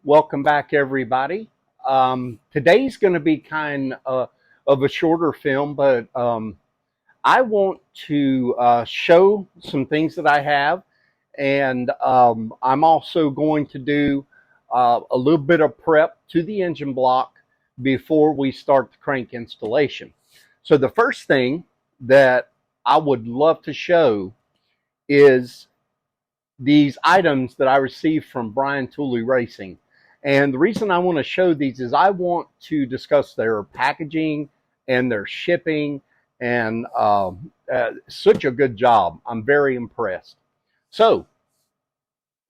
Welcome back, everybody. Today's going to be kind of a shorter film, but I want to show some things that I have, and I'm also going to do a little bit of prep to the engine block before we start the crank installation. So the first thing that I would love to show is these items that I received from Brian Tooley Racing. And the reason I want to show these is I want to discuss their packaging and their shipping, and such a good job. I'm very impressed. So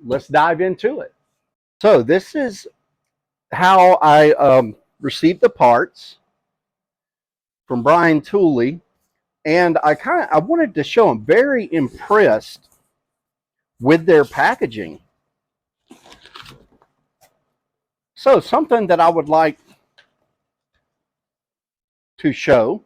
let's dive into it. So this is how I received the parts from Brian Tooley, and I wanted to show I'm very impressed with their packaging. So something that I would like to show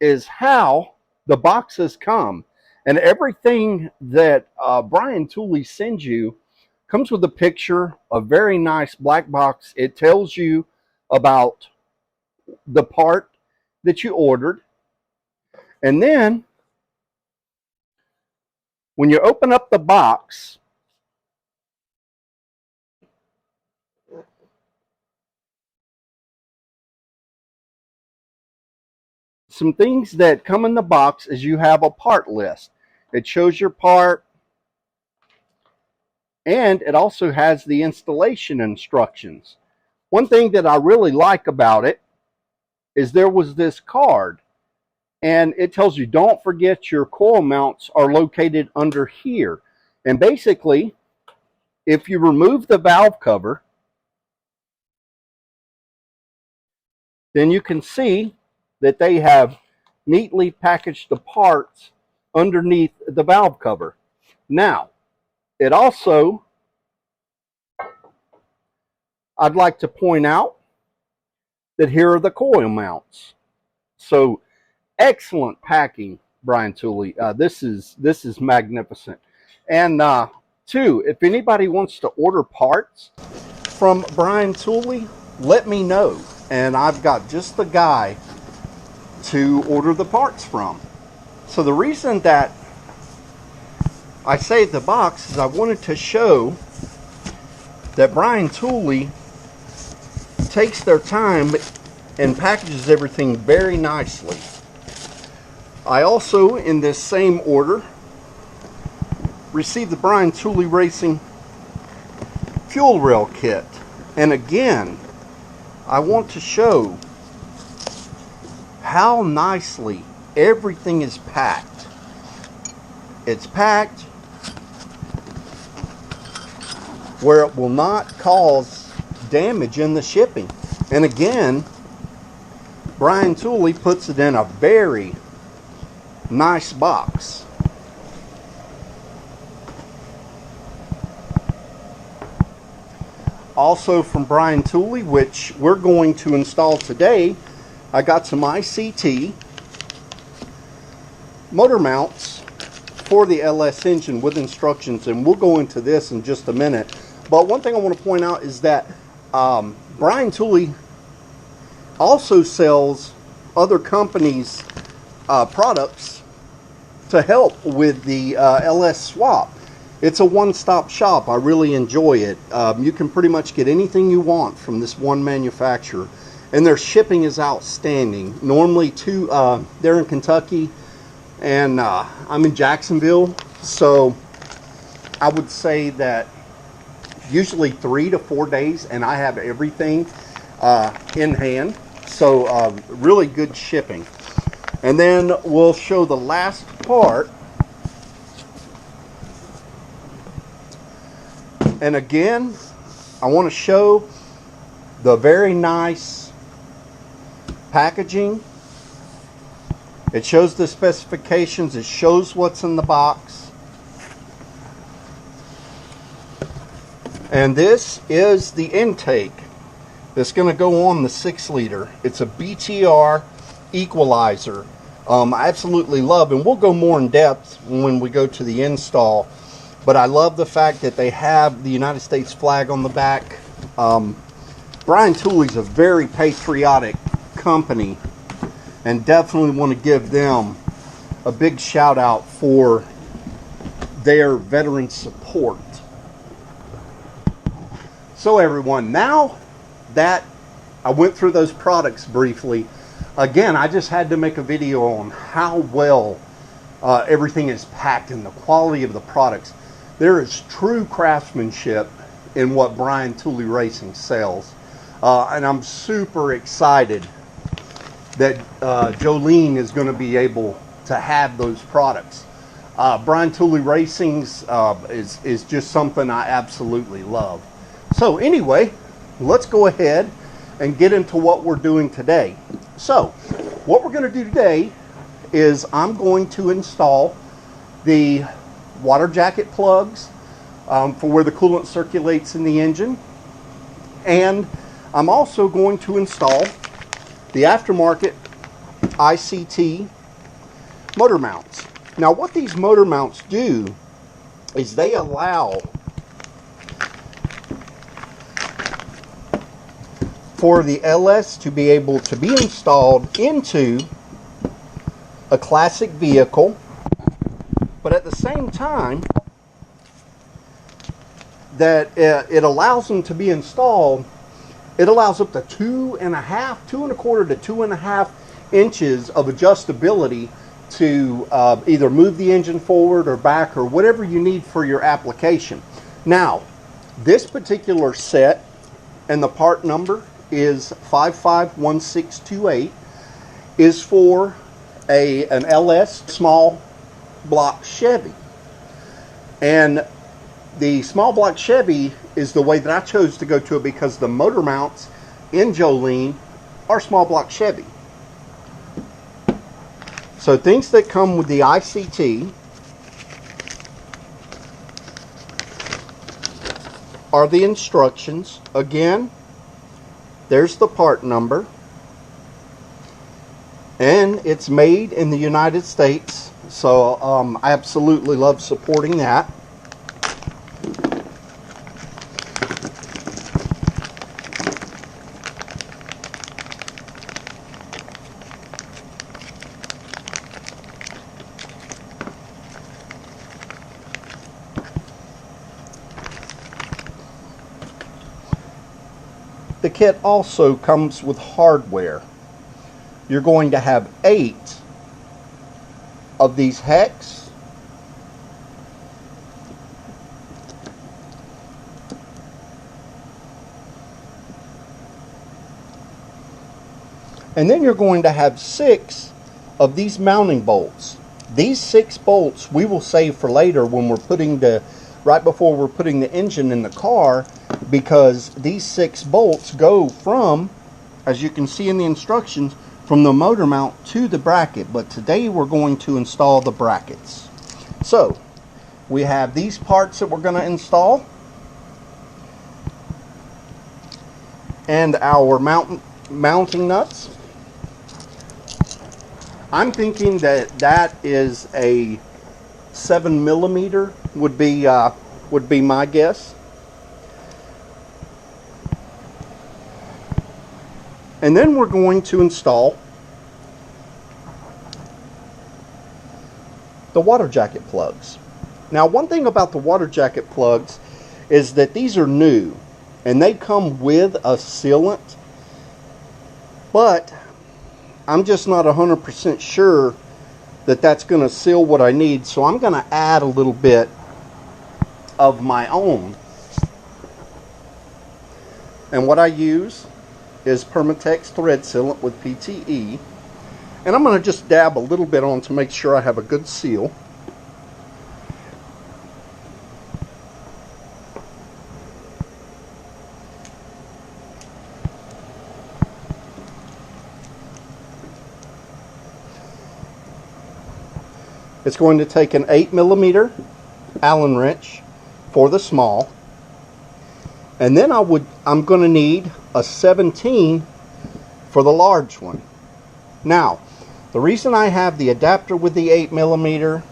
is how the boxes come. And everything that Brian Tooley sends you comes with a picture, a very nice black box. It tells you about the part that you ordered. And then when you open up the box, some things that come in the box is you have a part list. It shows your part, and it also has the installation instructions. One thing that I really like about it is there was this card, and it tells you don't forget your coil mounts are located under here. And basically, if you remove the valve cover, then you can see that they have neatly packaged the parts underneath the valve cover. Now, it also, I'd like to point out that here are the coil mounts. So excellent packing, Brian Tooley. This is magnificent. And two, if anybody wants to order parts from Brian Tooley, let me know, and I've got just the guy to order the parts from. So the reason that I saved the box is I wanted to show that Brian Tooley takes their time and packages everything very nicely. I also, in this same order, received the Brian Tooley Racing fuel rail kit. And again, I want to show how nicely everything is packed. It's packed where it will not cause damage in the shipping. And again, Brian Tooley puts it in a very nice box. Also from Brian Tooley, which we're going to install today, I got some ICT motor mounts for the LS engine with instructions, and we'll go into this in just a minute. But one thing I want to point out is that Brian Tooley also sells other companies' products to help with the LS swap. It's a one-stop shop. I really enjoy it. You can pretty much get anything you want from this one manufacturer, and their shipping is outstanding. Normally they're in Kentucky, and I'm in Jacksonville, so I would say that usually 3 to 4 days, and I have everything in hand. So really good shipping. And then we'll show the last part. And again, I want to show the very nice packaging. It shows the specifications. It shows what's in the box. And this is the intake that's going to go on the 6-liter. It's a BTR equalizer. I absolutely love, and we'll go more in depth when we go to the install. but I love the fact that they have the United States flag on the back. Brian Tooley's a very patriotic company, and definitely want to give them a big shout out for their veteran support. So everyone, now that I went through those products briefly, again, I just had to make a video on how well everything is packed and the quality of the products. There is true craftsmanship in what Brian Tooley Racing sells. And I'm super excited that Jolene is going to be able to have those products. Brian Tooley Racing's is just something I absolutely love. So anyway, let's go ahead and get into what we're doing today. So what we're going to do today is I'm going to install the water jacket plugs for where the coolant circulates in the engine, and I'm also going to install the aftermarket ICT motor mounts. Now what these motor mounts do is they allow for the LS to be able to be installed into a classic vehicle, but at the same time that it allows them to be installed, it allows up to 2.25 to 2.5 inches of adjustability to either move the engine forward or back or whatever you need for your application. Now, this particular set, and the part number is 551628, is for an LS small block Chevy. And the small block Chevy is the way that I chose to go to it because the motor mounts in Jolene are small block Chevy. So things that come with the ICT are the instructions. Again, there's the part number, and it's made in the United States, so I absolutely love supporting that. The kit also comes with hardware. You're going to have 8 of these hex, and then you're going to have 6 of these mounting bolts. These 6 bolts we will save for later when we're putting right before we're putting the engine in the car, because these 6 bolts go from, as you can see in the instructions, from the motor mount to the bracket. But today we're going to install the brackets. So we have these parts that we're going to install, and our mounting nuts. I'm thinking that is a 7mm would be my guess. And then we're going to install the water jacket plugs. Now, one thing about the water jacket plugs is that these are new and they come with a sealant, but I'm just not 100% sure that that's going to seal what I need, so I'm going to add a little bit of my own. And what I use is Permatex thread sealant with PTE, and I'm going to just dab a little bit on to make sure I have a good seal. It's going to take an 8mm Allen wrench for the small, and then I'm going to need a 17 for the large one. Now, the reason I have the adapter with the 8mm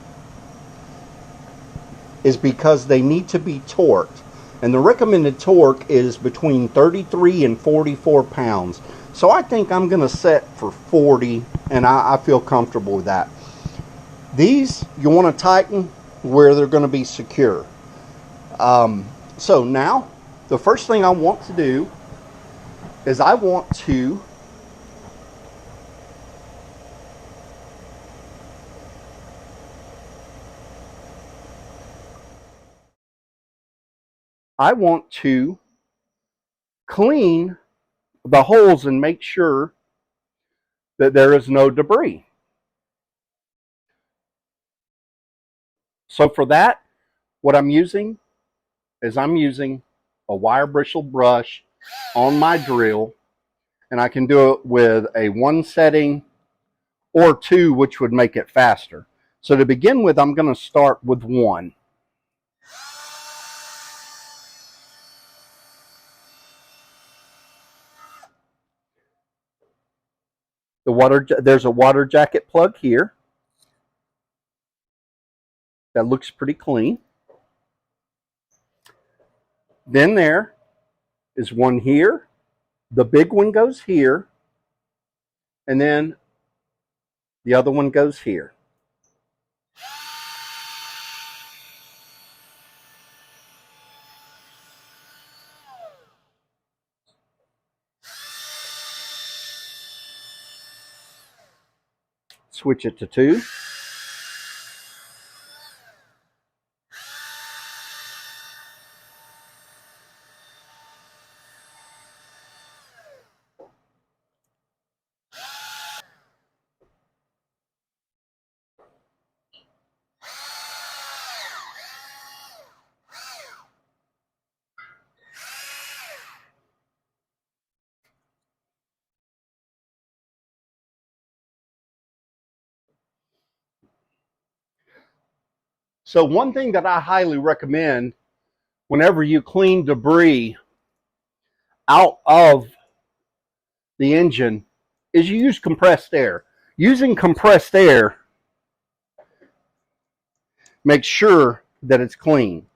is because they need to be torqued. And the recommended torque is between 33 and 44 pounds. So I think I'm going to set for 40, and I feel comfortable with that. These, you want to tighten where they're going to be secure. So now, the first thing I want to do is I want to clean the holes and make sure that there is no debris. So for that, what I'm using is I'm using a wire bristle brush on my drill, and I can do it with a 1 setting or 2, which would make it faster. So to begin with, I'm going to start with 1. There's a water jacket plug here. That looks pretty clean. Then there is one here. The big one goes here. And then the other one goes here. Switch it to 2. So one thing that I highly recommend whenever you clean debris out of the engine is you use compressed air. Using compressed air makes sure that it's clean.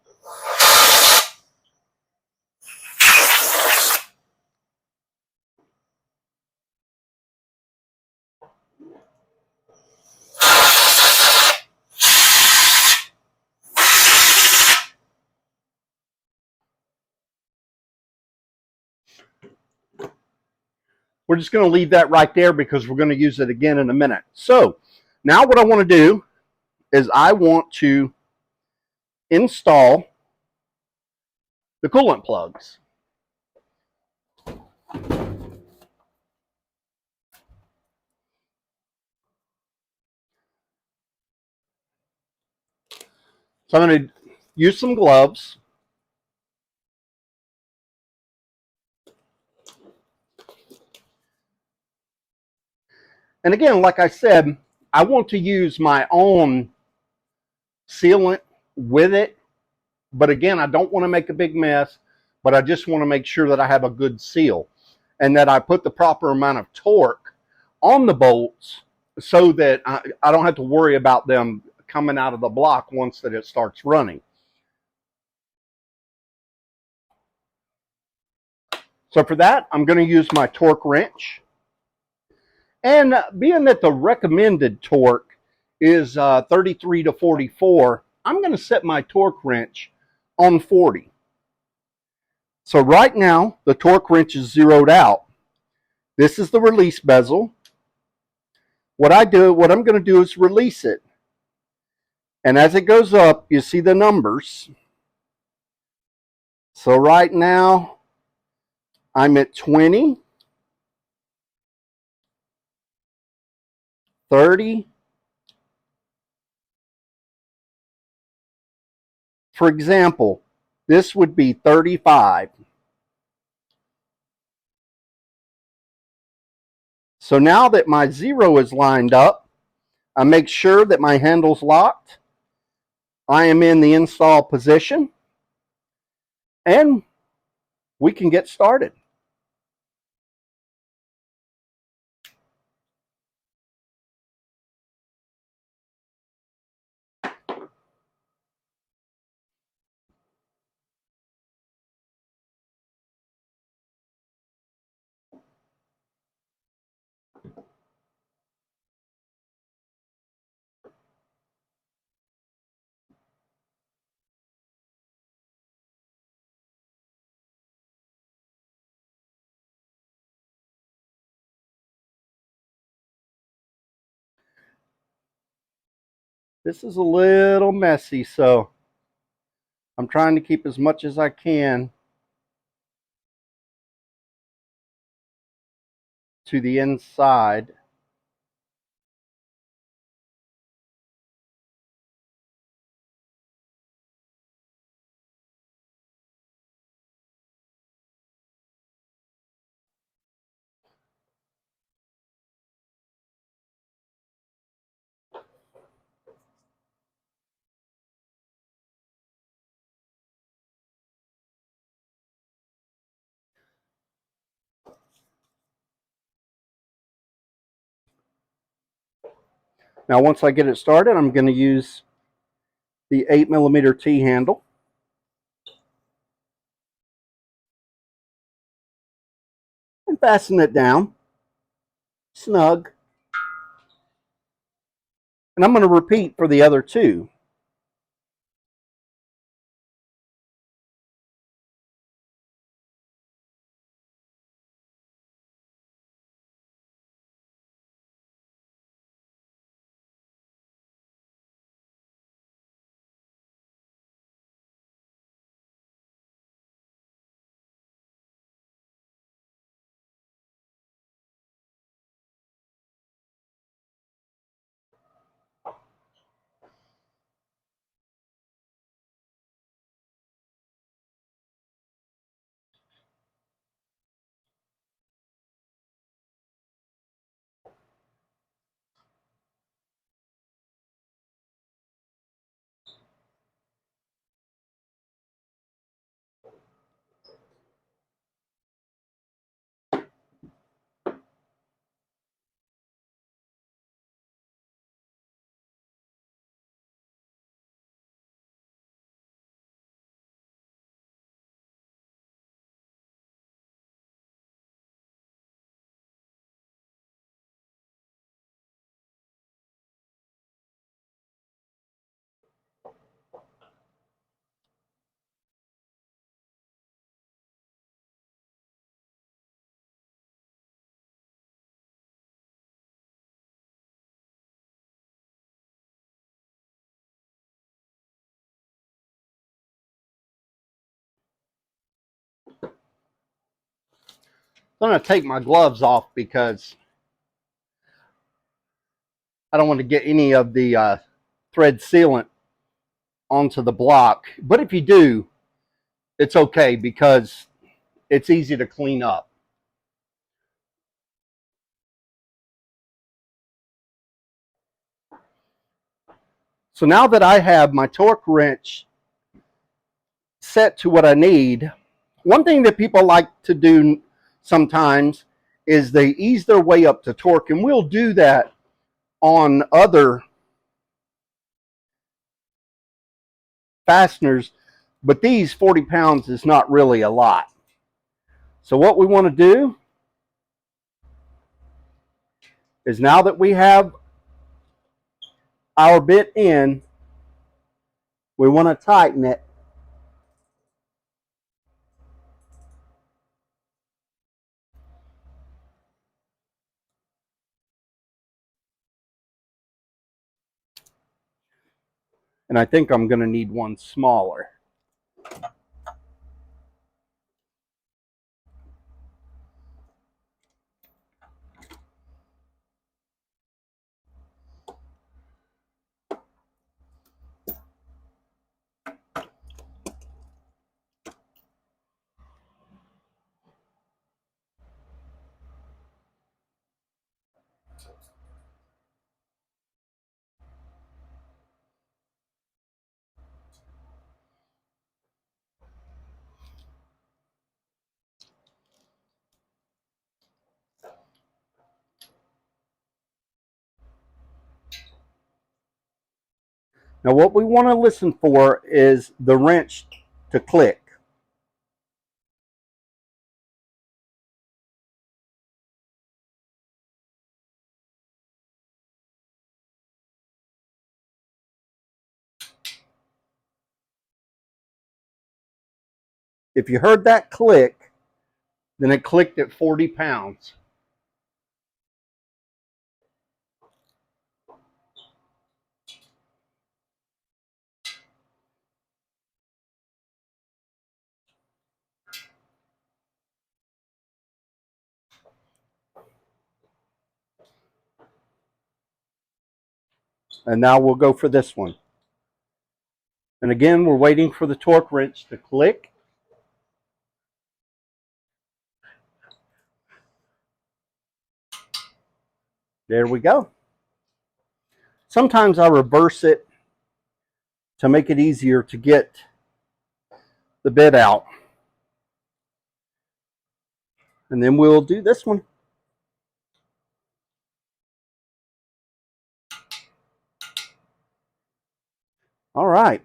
We're just going to leave that right there because we're going to use it again in a minute. So now what I want to do is I want to install the coolant plugs. So I'm going to use some gloves. And again, like I said, I want to use my own sealant with it. But again, I don't want to make a big mess, but I just want to make sure that I have a good seal and that I put the proper amount of torque on the bolts so that I don't have to worry about them coming out of the block once that it starts running. So for that, I'm going to use my torque wrench. And being that the recommended torque is 33 to 44, I'm going to set my torque wrench on 40. So right now, the torque wrench is zeroed out. This is the release bezel. What I'm going to do is release it. And as it goes up, you see the numbers. So right now, I'm at 20, 30. For example, this would be 35. So now that my 0 is lined up, I make sure that my handle's locked. I am in the install position, and we can get started. This is a little messy, so I'm trying to keep as much as I can to the inside. Now, once I get it started, I'm going to use the 8mm T handle. And fasten it down snug. And I'm going to repeat for the other two. I'm going to take my gloves off because I don't want to get any of the thread sealant onto the block. But if you do, it's okay because it's easy to clean up. So now that I have my torque wrench set to what I need, one thing that people like to do sometimes is they ease their way up to torque, and we'll do that on other fasteners, but these 40 pounds is not really a lot. So what we want to do is, now that we have our bit in, we want to tighten it. And I think I'm going to need one smaller. Now what we want to listen for is the wrench to click. If you heard that click, then it clicked at 40 pounds. And now we'll go for this one. And again, we're waiting for the torque wrench to click. There we go. Sometimes I reverse it to make it easier to get the bit out. And then we'll do this one. All right.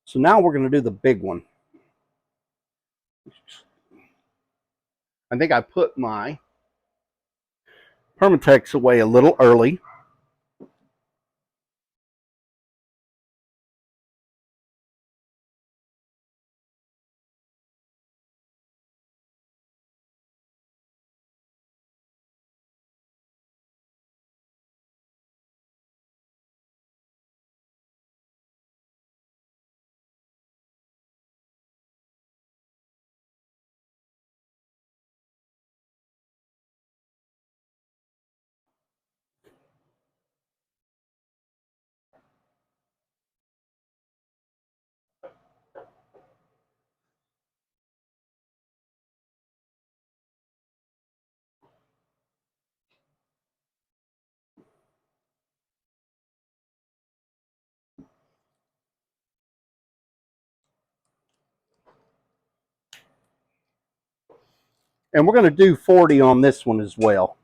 So now we're going to do the big one. I think I put my Permatex away a little early. And we're going to do 40 on this one as well.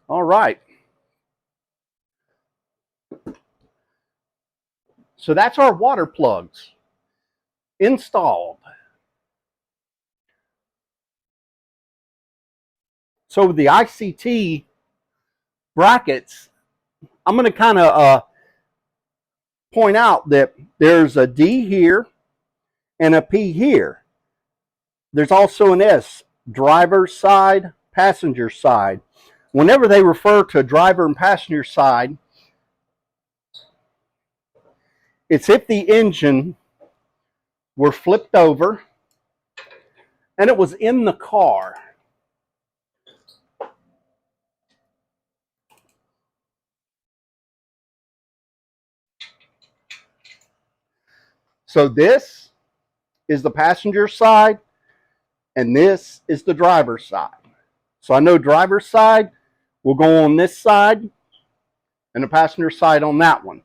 All right. So that's our water plugs installed. So with the ICT brackets, I'm going to kind of point out that there's a D here and a P here. There's also an S, driver's side, passenger side. Whenever they refer to driver and passenger side, it's if the engine were flipped over and it was in the car. So this is the passenger side and this is the driver's side. So I know driver's side will go on this side and the passenger side on that one.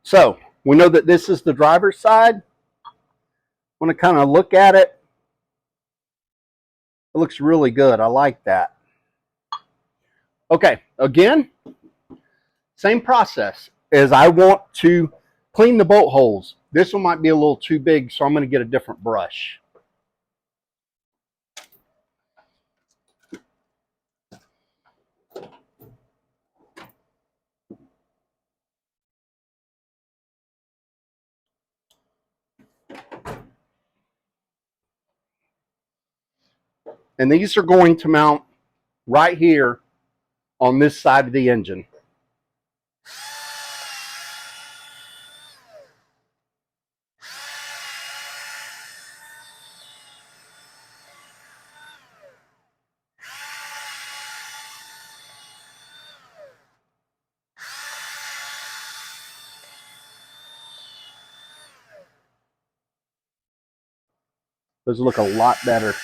So we know that this is the driver's side. I want to kind of look at it. It looks really good. I like that. Okay, again, same process as I want to clean the bolt holes. This one might be a little too big, so I'm going to get a different brush. And these are going to mount right here on this side of the engine. Those look a lot better.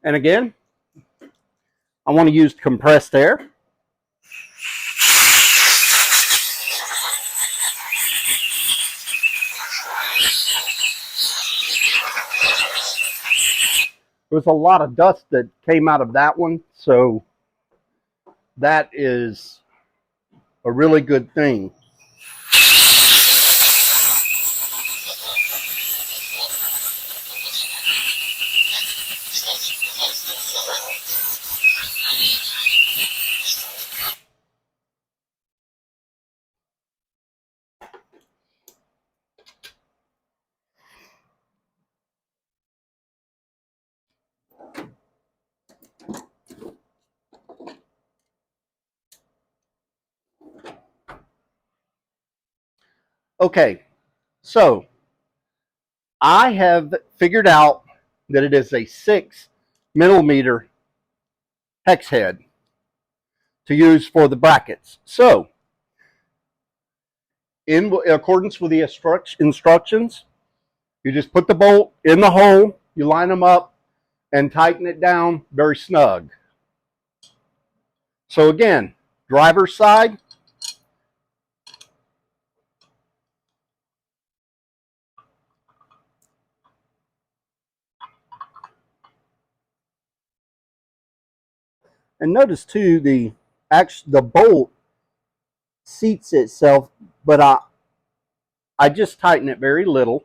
And again, I want to use compressed air. There was a lot of dust that came out of that one, so that is a really good thing. Okay, so I have figured out that it is a 6 mm hex head to use for the brackets. So, in accordance with the instructions, you just put the bolt in the hole, you line them up, and tighten it down very snug. So again, driver's side, and notice too the bolt seats itself, but I just tighten it very little.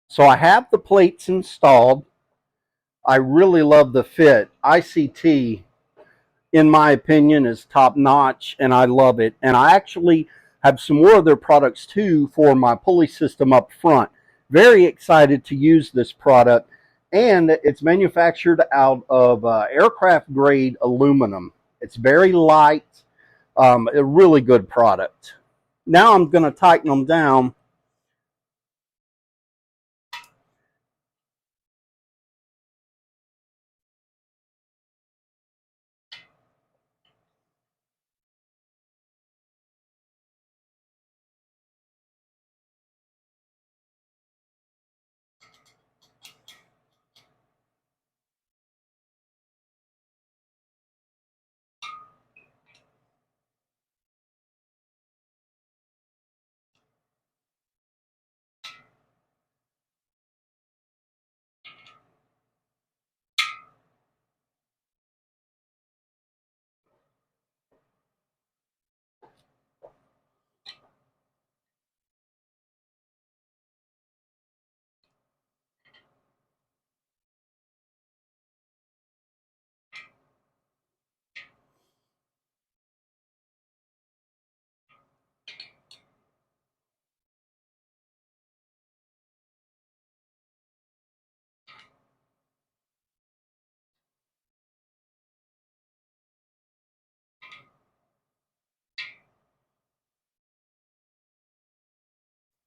So I have the plates installed. I really love the fit. ICT, in my opinion, is top notch, and I love it. And I actually have some more of their products too for my pulley system up front. Very excited to use this product, and it's manufactured out of aircraft grade aluminum. It's very light, a really good product. Now I'm going to tighten them down.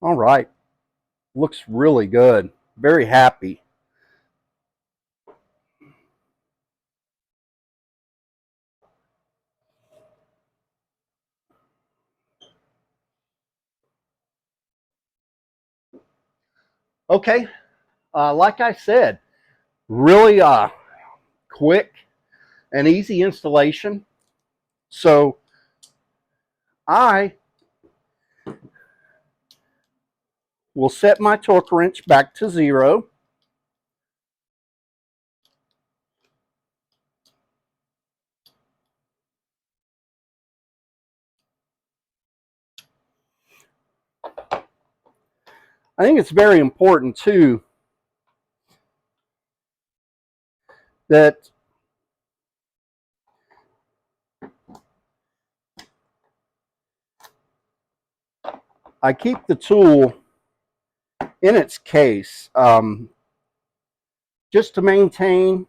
All right, looks really good. Very happy. Okay, like I said, really quick and easy installation. So I will set my torque wrench back to 0. I think it's very important too that I keep the tool in its case, just to maintain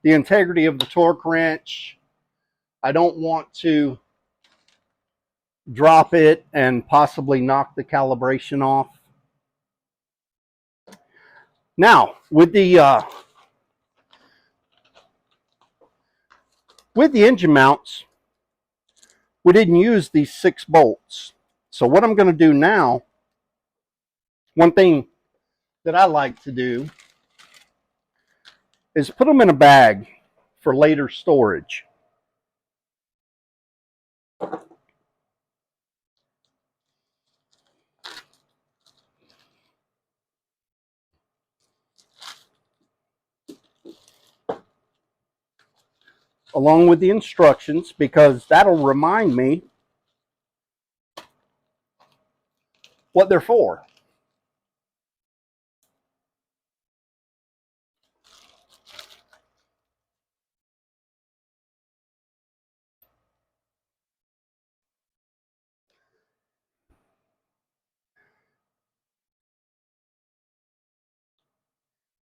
the integrity of the torque wrench. I don't want to drop it and possibly knock the calibration off. Now, with the engine mounts, we didn't use these 6 bolts. So what I'm going to do now, one thing that I like to do is put them in a bag for later storage. Along with the instructions, because that'll remind me what they're for.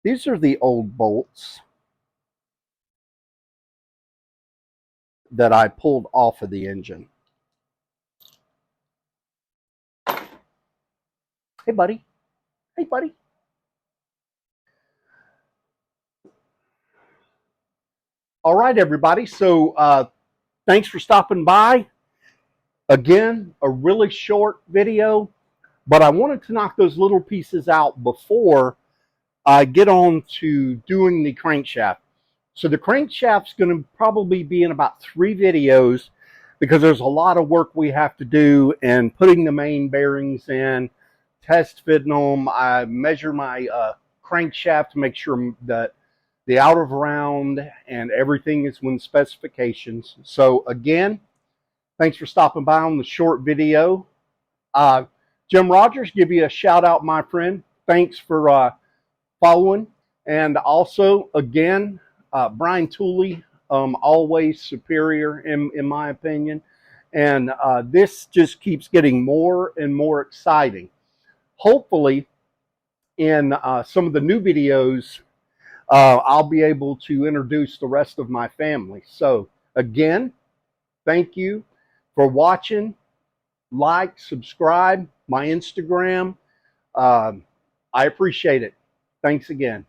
These are the old bolts that I pulled off of the engine. Hey, buddy. Hey, buddy. All right, everybody. So thanks for stopping by. Again, a really short video, but I wanted to knock those little pieces out before I get on to doing the crankshaft. So the crankshaft's going to probably be in about 3 videos because there's a lot of work we have to do in putting the main bearings in, test fitting them. I measure my crankshaft to make sure that the out of round and everything is within specifications. So again, thanks for stopping by on the short video. Jim Rogers, give you a shout out, my friend. Thanks for following. And also, again, Brian Tooley, always superior in my opinion. And this just keeps getting more and more exciting. Hopefully, in some of the new videos, I'll be able to introduce the rest of my family. So, again, thank you for watching. Like, subscribe, my Instagram. I appreciate it. Thanks again.